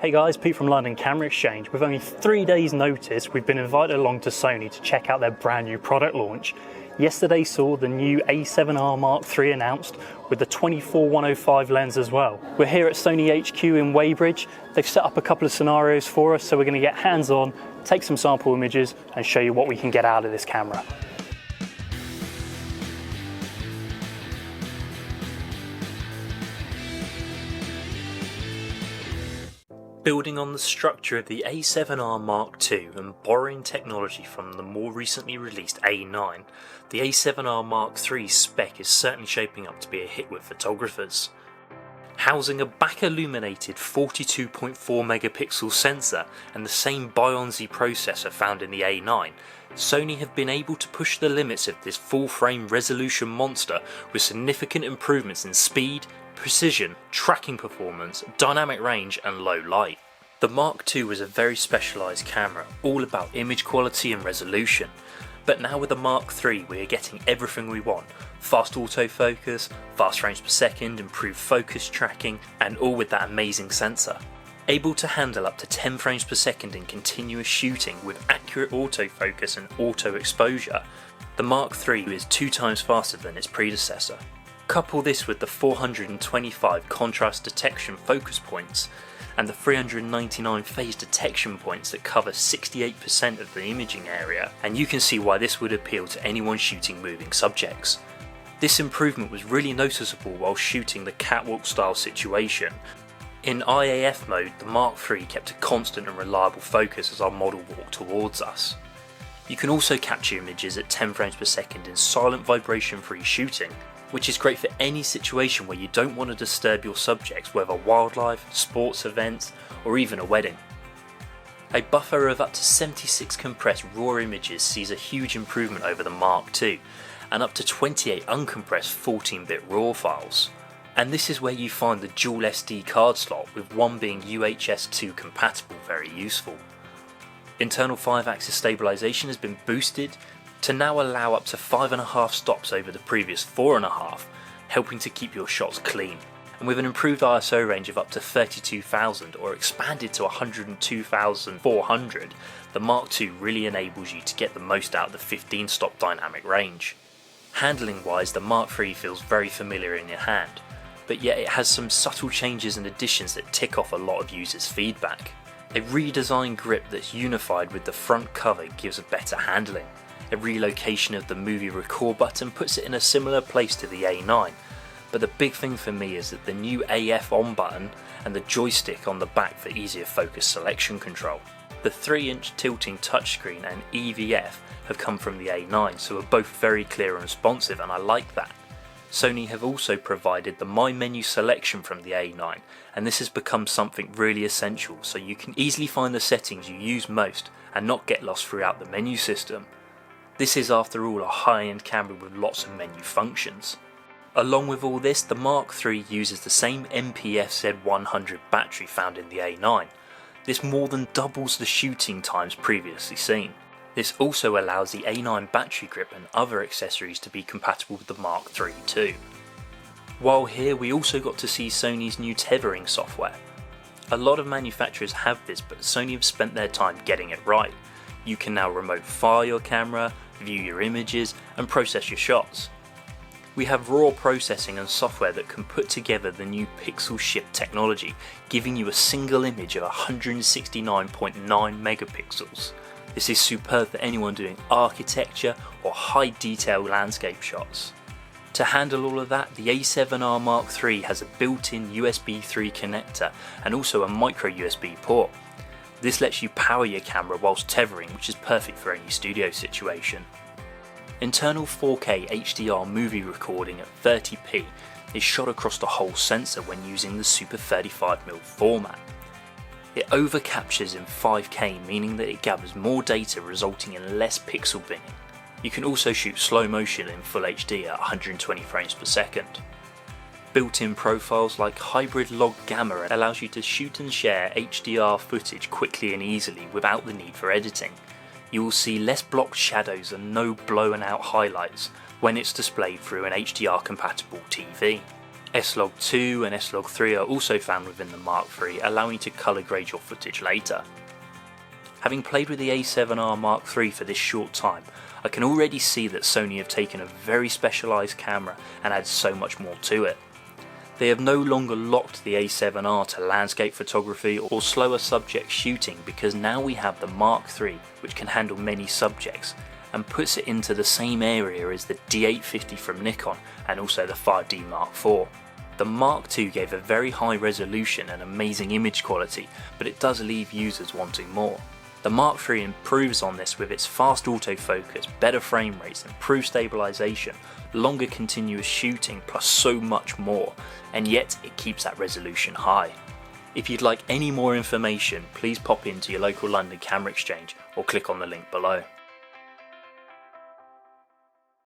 Hey guys, Pete from London Camera Exchange. With only 3 days notice, we've been invited along to Sony to check out their brand new product launch. Yesterday saw the new A7R III announced with the 24-105 lens as well. We're here at Sony HQ in Weybridge. They've set up a couple of scenarios for us, so we're going to get hands-on, take some sample images and show you what we can get out of this camera. Building on the structure of the A7R II and borrowing technology from the more recently released A9, the A7R III spec is certainly shaping up to be a hit with photographers. Housing a back-illuminated 42.4 megapixel sensor and the same Bion-Z processor found in the A9, Sony have been able to push the limits of this full-frame resolution monster with significant improvements in speed, precision, tracking performance, dynamic range and low light. The Mark II was a very specialised camera, all about image quality and resolution, but now with the Mark III we are getting everything we want: fast autofocus, fast frames per second, improved focus tracking, and all with that amazing sensor. Able to handle up to 10 frames per second in continuous shooting with accurate autofocus and auto exposure, the Mark III is 2 times faster than its predecessor. Couple this with the 425 contrast detection focus points and the 399 phase detection points that cover 68% of the imaging area, and you can see why this would appeal to anyone shooting moving subjects. This improvement was really noticeable while shooting the catwalk style situation. In IAF mode, the Mark III kept a constant and reliable focus as our model walked towards us. You can also capture images at 10 frames per second in silent vibration free shooting, which is great for any situation where you don't want to disturb your subjects, whether wildlife, sports events, or even a wedding. A buffer of up to 76 compressed RAW images sees a huge improvement over the Mark II, and up to 28 uncompressed 14-bit RAW files. And this is where you find the dual SD card slot, with one being UHS 2 compatible, very useful. Internal 5-axis stabilisation has been boosted to now allow up to 5.5 stops over the previous 4.5, helping to keep your shots clean. And with an improved ISO range of up to 32,000 or expanded to 102,400, the Mark II really enables you to get the most out of the 15-stop dynamic range. Handling wise, the Mark III feels very familiar in your hand, but yet it has some subtle changes and additions that tick off a lot of users' feedback. A redesigned grip that's unified with the front cover gives a better handling. A relocation of the movie record button puts it in a similar place to the A9, but the big thing for me is that the new AF on button and the joystick on the back for easier focus selection control. The 3-inch tilting touchscreen and EVF have come from the A9, so are both very clear and responsive, and I like that. Sony have also provided the My Menu selection from the A9, and this has become something really essential, so you can easily find the settings you use most and not get lost throughout the menu system. This is after all a high-end camera with lots of menu functions. Along with all this, the Mark III uses the same MPFZ100 battery found in the A9. This more than doubles the shooting times previously seen. This also allows the A9 battery grip and other accessories to be compatible with the Mark III too. While here, we also got to see Sony's new Tethering software. A lot of manufacturers have this, but Sony have spent their time getting it right. You can now remote fire your camera, view your images and process your shots. We have raw processing and software that can put together the new pixel shift technology, giving you a single image of 169.9 megapixels. This is superb for anyone doing architecture or high detail landscape shots. To handle all of that, the A7R Mark III has a built-in USB 3 connector and also a micro USB port. This lets you power your camera whilst tethering, which is perfect for any studio situation. Internal 4K HDR movie recording at 30p is shot across the whole sensor when using the Super 35mm format. It overcaptures in 5K, meaning that it gathers more data, resulting in less pixel binning. You can also shoot slow motion in Full HD at 120 frames per second. Built-in profiles like hybrid log gamma allows you to shoot and share HDR footage quickly and easily without the need for editing. You will see less blocked shadows and no blown out highlights when it's displayed through an HDR compatible TV. S-Log2 and S-Log3 are also found within the Mark III, allowing you to colour grade your footage later. Having played with the A7R Mark III for this short time, I can already see that Sony have taken a very specialised camera and added so much more to it. They have no longer locked the A7R to landscape photography or slower subject shooting, because now we have the Mark III, which can handle many subjects, and puts it into the same area as the D850 from Nikon and also the 5D Mark IV. The Mark II gave a very high resolution and amazing image quality, but it does leave users wanting more. The Mark III improves on this with its fast autofocus, better frame rates, improved stabilisation, longer continuous shooting, plus so much more, and yet it keeps that resolution high. If you'd like any more information, please pop into your local London camera exchange or click on the link below.